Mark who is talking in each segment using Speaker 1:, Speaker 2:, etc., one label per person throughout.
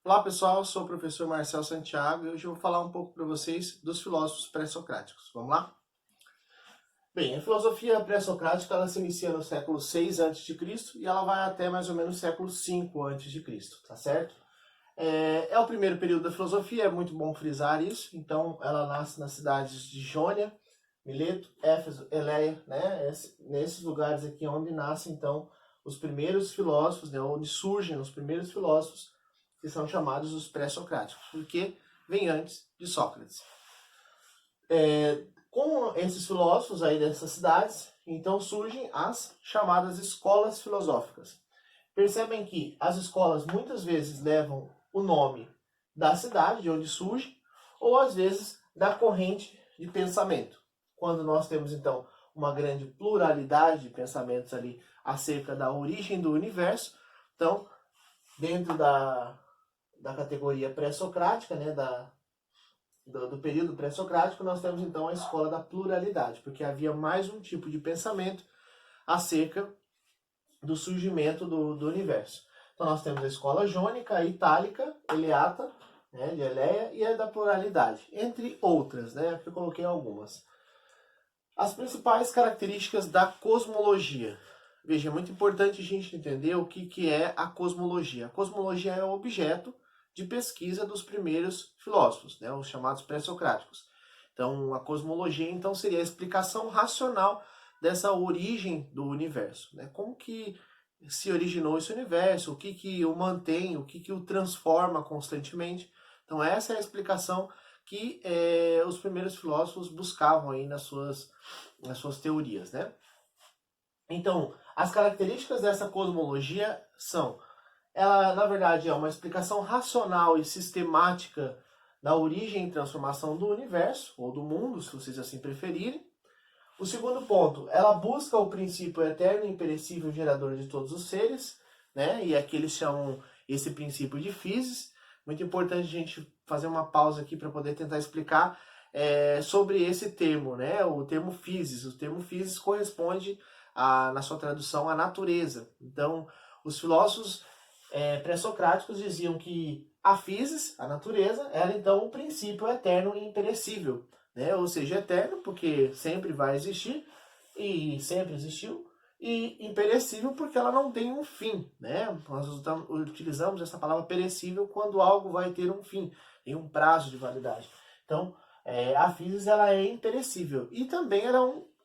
Speaker 1: Olá pessoal, sou o professor Marcel Santiago e hoje eu vou falar um pouco para vocês dos filósofos pré-socráticos. Vamos lá? Bem, a filosofia pré-socrática ela se inicia no século 6 a.C. e ela vai até mais ou menos o século 5 a.C., tá certo? É o primeiro período da filosofia, é muito bom frisar isso. Então, ela nasce nas cidades de Jônia, Mileto, Éfeso, Eleia, né? Nesses lugares aqui onde nascem, então, os primeiros filósofos, né? Onde surgem os primeiros filósofos, que são chamados os pré-socráticos, porque vem antes de Sócrates. Com esses filósofos aí dessas cidades, então surgem as chamadas escolas filosóficas. Percebem que as escolas muitas vezes levam o nome da cidade de onde surge, ou às vezes da corrente de pensamento. Quando nós temos então uma grande pluralidade de pensamentos ali acerca da origem do universo, então dentro da categoria pré-socrática, né, do período pré-socrático, nós temos então a escola da pluralidade, porque havia mais um tipo de pensamento acerca do surgimento do universo. Então nós temos a escola jônica, a itálica, eleata, né, de Eleia, e a da pluralidade, entre outras, né, que eu coloquei algumas. As principais características da cosmologia. Veja, é muito importante a gente entender o que é a cosmologia. A cosmologia é o objeto de pesquisa dos primeiros filósofos, né, os chamados pré-socráticos. Então, a cosmologia então seria a explicação racional dessa origem do universo, né? Como que se originou esse universo, o que o mantém, o que o transforma constantemente. Então, essa é a explicação que os primeiros filósofos buscavam aí nas suas teorias, né? Então, as características dessa cosmologia são: ela, na verdade, é uma explicação racional e sistemática da origem e transformação do universo, ou do mundo, se vocês assim preferirem. O segundo ponto, ela busca o princípio eterno e imperecível gerador de todos os seres, né? E aqui eles chamam esse princípio de physis. Muito importante a gente fazer uma pausa aqui para poder tentar explicar sobre esse termo, né? O termo physis. O termo physis corresponde, na sua tradução, à natureza. Então, os filósofos pré-socráticos diziam que a physis, a natureza, era então o princípio eterno e imperecível, né? Ou seja, eterno porque sempre vai existir e sempre existiu, e imperecível porque ela não tem um fim, né? Nós utilizamos essa palavra perecível quando algo vai ter um fim, tem um prazo de validade. Então, a physis ela é imperecível e também ela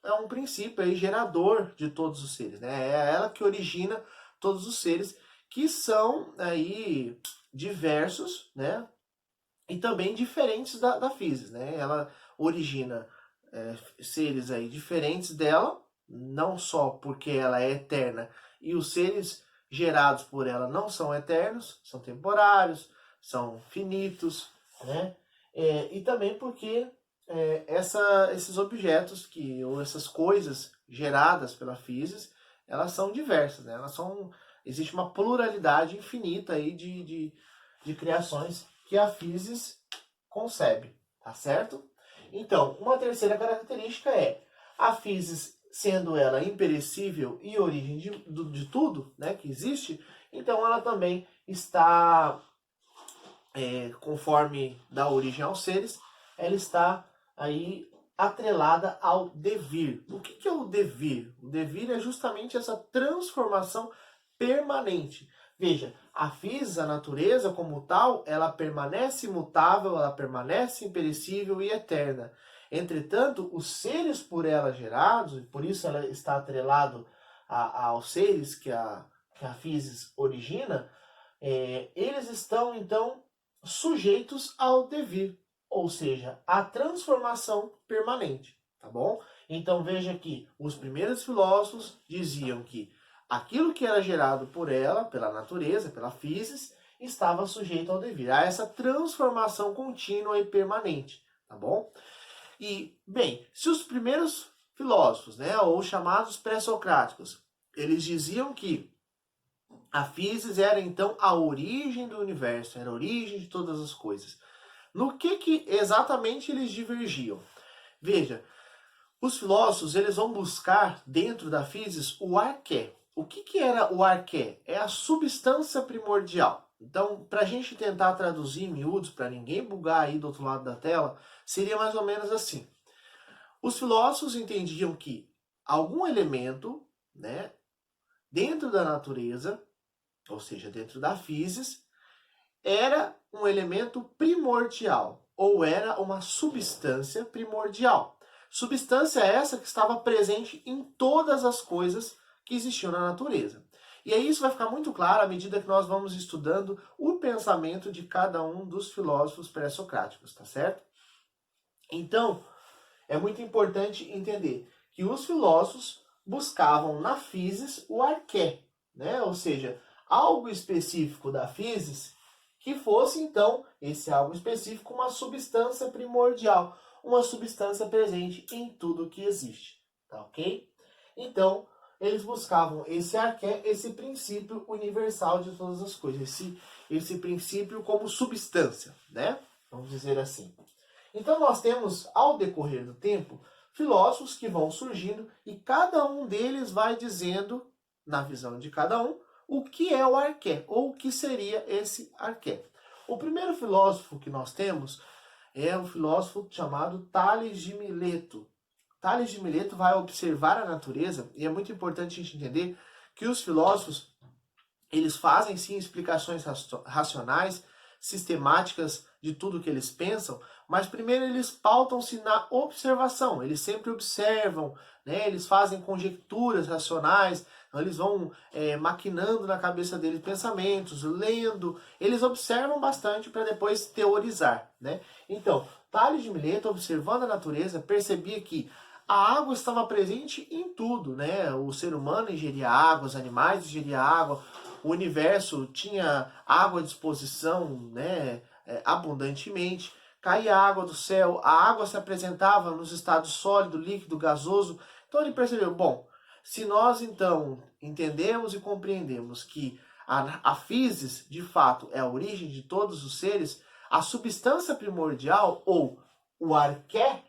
Speaker 1: é um princípio aí, gerador de todos os seres, né? É ela que origina todos os seres, que são aí diversos, né? E também diferentes da physis, né? Ela origina seres aí diferentes dela, não só porque ela é eterna e os seres gerados por ela não são eternos, são temporários, são finitos, né? E também porque esses objetos ou essas coisas geradas pela physis, elas são diversas, né? Existe uma pluralidade infinita aí de criações que a physis concebe, tá certo? Então, uma terceira característica é a physis, sendo ela imperecível e origem de tudo, né, que existe, então ela também está, conforme dá origem aos seres, ela está aí atrelada ao devir. O que é o devir? O devir é justamente essa transformação permanente. Veja, a physis, a natureza como tal, ela permanece imutável, ela permanece imperecível e eterna. Entretanto, os seres por ela gerados, e por isso ela está atrelado aos seres que a physis origina, eles estão então sujeitos ao devir, ou seja, à transformação permanente, tá bom? Então veja que os primeiros filósofos diziam que aquilo que era gerado por ela, pela natureza, pela physis, estava sujeito ao devir, a essa transformação contínua e permanente, tá bom? E, bem, se os primeiros filósofos, né, ou chamados pré-socráticos, eles diziam que a physis era então a origem do universo, era a origem de todas as coisas, no que exatamente eles divergiam? Veja, os filósofos eles vão buscar dentro da physis o arqué. O que era o arqué? É a substância primordial, Então, para a gente tentar traduzir em miúdos, para ninguém bugar aí do outro lado da tela, seria mais ou menos assim. Os filósofos entendiam que algum elemento, né, dentro da natureza, ou seja, dentro da physis, era um elemento primordial, ou era uma substância primordial. Substância essa que estava presente em todas as coisas que existiam na natureza. E aí isso vai ficar muito claro à medida que nós vamos estudando o pensamento de cada um dos filósofos pré-socráticos, tá certo? Então, é muito importante entender que os filósofos buscavam na physis o arqué, né? Ou seja, algo específico da physis que fosse, então, esse algo específico, uma substância primordial, uma substância presente em tudo que existe, tá ok? Então, eles buscavam esse arqué, esse princípio universal de todas as coisas, esse princípio como substância, né? Vamos dizer assim. Então, nós temos, ao decorrer do tempo, filósofos que vão surgindo e cada um deles vai dizendo, na visão de cada um, o que é o arqué, ou o que seria esse arqué. O primeiro filósofo que nós temos é o filósofo chamado Tales de Mileto. Tales de Mileto vai observar a natureza, e é muito importante a gente entender que os filósofos, eles fazem sim explicações racionais, sistemáticas de tudo que eles pensam, mas primeiro eles pautam-se na observação, eles sempre observam, né? Eles fazem conjecturas racionais, então eles vão maquinando na cabeça deles pensamentos, lendo, eles observam bastante para depois teorizar, né? Então, Tales de Mileto, observando a natureza, percebia que a água estava presente em tudo, né? O ser humano ingeria água, os animais ingeriam água, o universo tinha água à disposição, né? Abundantemente. Caía água do céu, a água se apresentava nos estados sólido, líquido, gasoso. Então ele percebeu, bom, se nós então entendemos e compreendemos que a physis, de fato, é a origem de todos os seres, a substância primordial, ou o arqué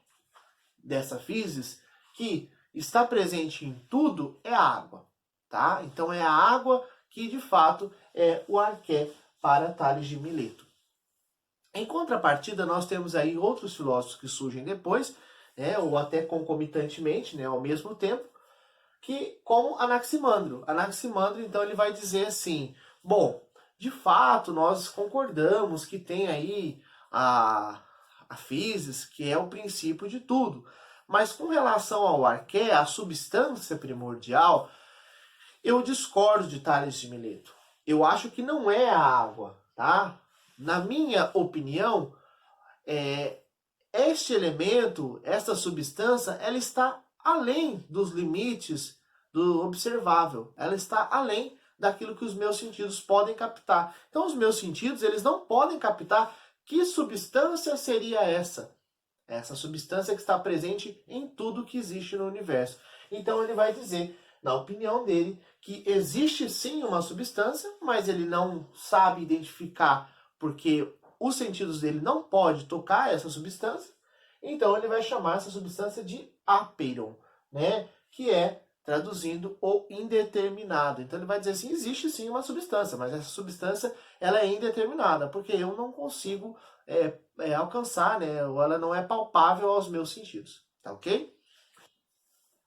Speaker 1: dessa physis, que está presente em tudo, é a água, tá? Então é a água que, de fato, é o arqué para Tales de Mileto. Em contrapartida, nós temos aí outros filósofos que surgem depois, né, ou até concomitantemente, né, ao mesmo tempo, que como Anaximandro. Anaximandro, então, ele vai dizer assim, bom, de fato, nós concordamos que tem aí a physis, que é o princípio de tudo, mas com relação ao arqué, a substância primordial, eu discordo de Tales de Mileto. Eu acho que não é a água, tá? Na minha opinião, este elemento, esta substância, ela está além dos limites do observável. Ela está além daquilo que os meus sentidos podem captar. Então, os meus sentidos, eles não podem captar que substância seria essa. Essa substância que está presente em tudo que existe no universo. Então, ele vai dizer, na opinião dele, que existe sim uma substância, mas ele não sabe identificar porque os sentidos dele não podem tocar essa substância, então ele vai chamar essa substância de apeiron, né? Que é, traduzindo, o indeterminado. Então ele vai dizer assim, existe sim uma substância, mas essa substância ela é indeterminada, porque eu não consigo alcançar, né? Ou ela não é palpável aos meus sentidos, tá ok?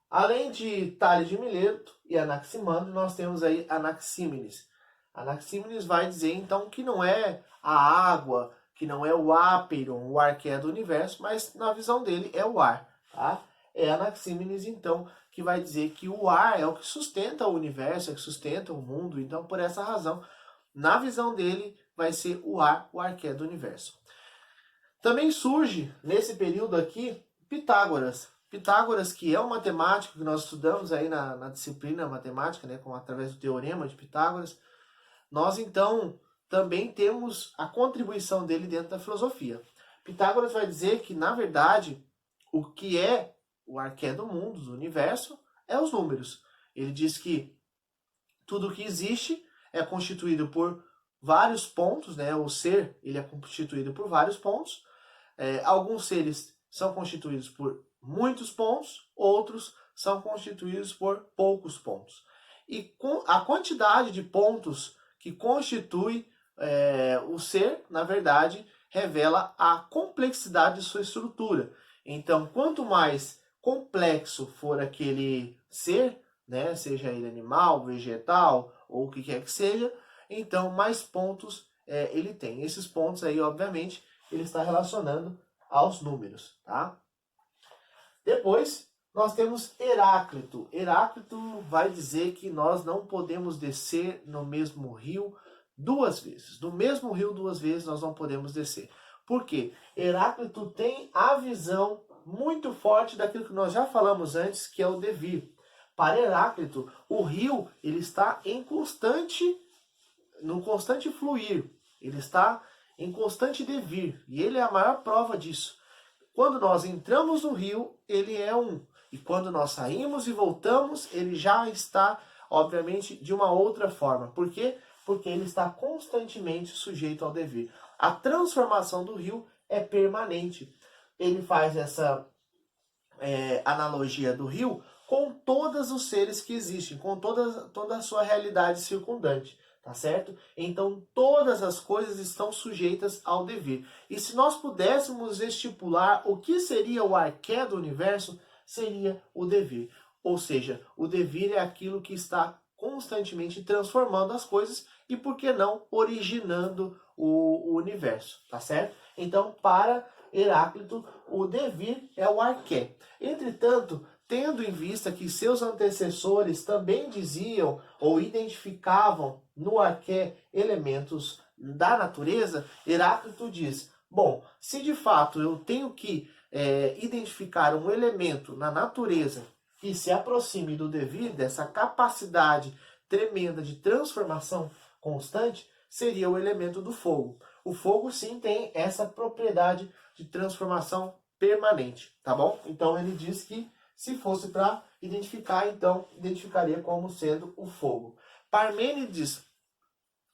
Speaker 1: Além de Tales de Mileto e Anaximandro, nós temos aí Anaxímenes. Anaxímenes vai dizer então que não é a água, que não é o apeiron, o arqué do universo, mas na visão dele é o ar, tá? É Anaxímenes então que vai dizer que o ar é o que sustenta o universo, é o que sustenta o mundo, então por essa razão, na visão dele, vai ser o ar, o arqué do universo. Também surge, nesse período aqui, Pitágoras. Pitágoras, que é um matemático que nós estudamos aí na disciplina matemática, né, através do teorema de Pitágoras, nós então também temos a contribuição dele dentro da filosofia. Pitágoras vai dizer que, na verdade, o que é o arqué do mundo, do universo, é os números. Ele diz que tudo que existe é constituído por vários pontos, né? O ser ele é constituído por vários pontos. Alguns seres são constituídos por muitos pontos, outros são constituídos por poucos pontos. E com a quantidade de pontos que constitui o ser, na verdade, revela a complexidade de sua estrutura. Então, quanto mais complexo for aquele ser, né, seja ele animal, vegetal ou o que quer que seja, então mais pontos ele tem. Esses pontos aí, obviamente, ele está relacionando aos números, tá? Depois, nós temos Heráclito. Heráclito vai dizer que nós não podemos descer no mesmo rio duas vezes. No mesmo rio duas vezes nós não podemos descer. Por quê? Heráclito tem a visão muito forte daquilo que nós já falamos antes, que é o devir. Para Heráclito, o rio ele está no constante fluir. Ele está em constante devir. E ele é a maior prova disso. Quando nós entramos no rio, ele é um. E quando nós saímos e voltamos, ele já está, obviamente, de uma outra forma. Por quê? Porque ele está constantemente sujeito ao devir. A transformação do rio é permanente. Ele faz essa analogia do rio com todos os seres que existem, com toda a sua realidade circundante. Tá certo? Então, todas as coisas estão sujeitas ao devir. E se nós pudéssemos estipular o que seria o arqué do universo, seria o devir. Ou seja, o devir é aquilo que está constantemente transformando as coisas e, por que não, originando o universo. Tá certo? Então, para Heráclito, o devir é o arqué. Entretanto, tendo em vista que seus antecessores também diziam ou identificavam no arqué elementos da natureza, Heráclito diz, bom, se de fato eu tenho que identificar um elemento na natureza que se aproxime do devir, dessa capacidade tremenda de transformação constante, seria o elemento do fogo. O fogo sim tem essa propriedade de transformação permanente, tá bom? Então ele diz que se fosse para identificar, então identificaria como sendo o fogo. Parmênides,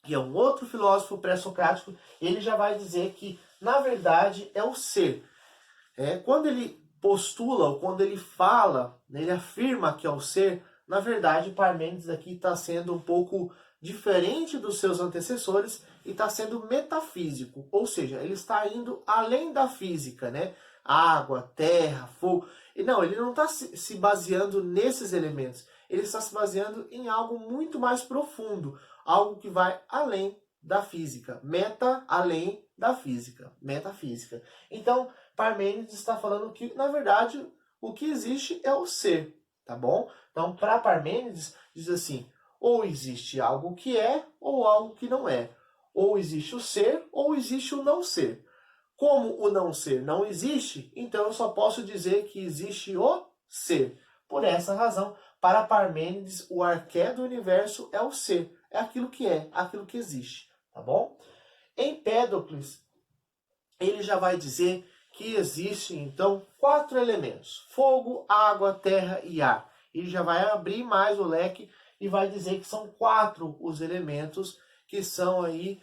Speaker 1: que é um outro filósofo pré-socrático, ele já vai dizer que, na verdade, é o ser. Quando ele postula, ou quando ele fala, ele afirma que é o ser, na verdade, Parmênides aqui está sendo um pouco diferente dos seus antecessores e está sendo metafísico. Ou seja, ele está indo além da física, né? Água, terra, fogo. Não, ele não está se baseando nesses elementos. Ele está se baseando em algo muito mais profundo. Algo que vai além da física. Meta, além da física. Metafísica. Então, Parmênides está falando que, na verdade, o que existe é o ser. Tá bom? Então, para Parmênides, diz assim, ou existe algo que é, ou algo que não é. Ou existe o ser, ou existe o não ser. Como o não ser não existe, então eu só posso dizer que existe o ser. Por essa razão, para Parmênides, o arqué do universo é o ser. É aquilo que existe. Tá bom? Empédocles, ele já vai dizer que existem, então, 4 elementos. Fogo, água, terra e ar. Ele já vai abrir mais o leque e vai dizer que são 4 os elementos que são aí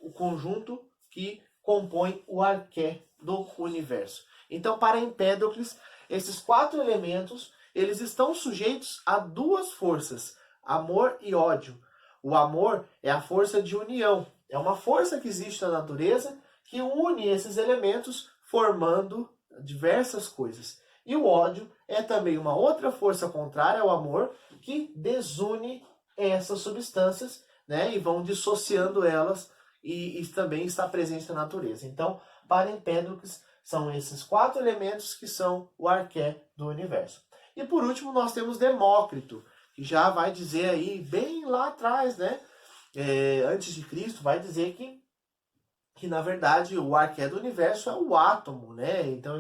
Speaker 1: o conjunto que compõe o arqué do universo. Então, para Empédocles, esses 4 elementos, eles estão sujeitos a 2 forças, amor e ódio. O amor é a força de união, é uma força que existe na natureza que une esses elementos formando diversas coisas. E o ódio é também uma outra força contrária ao amor que desune essas substâncias, né, e vão dissociando elas e também está presente na natureza. Então, para Empédocles, são esses 4 elementos que são o arqué do universo. E por último, nós temos Demócrito, que já vai dizer aí, bem lá atrás, né, antes de Cristo, vai dizer que na verdade o arqué do universo é o átomo, né? Então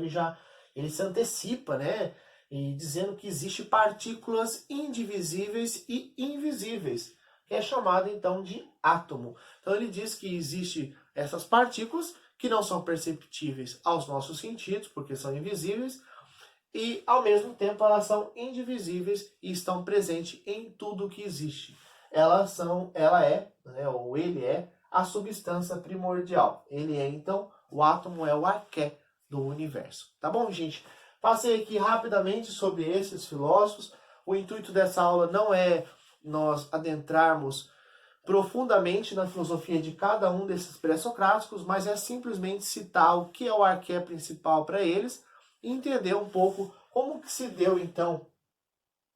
Speaker 1: ele se antecipa, né? E dizendo que existe partículas indivisíveis e invisíveis, que é chamado então de átomo. Então ele diz que existe essas partículas que não são perceptíveis aos nossos sentidos, porque são invisíveis, e ao mesmo tempo elas são indivisíveis e estão presentes em tudo que existe. Ele é a substância primordial. Ele é então, o átomo é o arqué do universo. Tá bom, gente? Passei aqui rapidamente sobre esses filósofos. O intuito dessa aula não é nós adentrarmos profundamente na filosofia de cada um desses pré-socráticos, mas é simplesmente citar o que é o arqué principal para eles e entender um pouco como que se deu, então,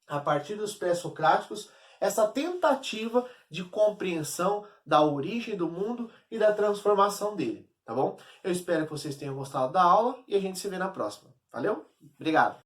Speaker 1: a partir dos pré-socráticos, essa tentativa de compreensão da origem do mundo e da transformação dele, tá bom? Eu espero que vocês tenham gostado da aula e a gente se vê na próxima. Valeu? Obrigado!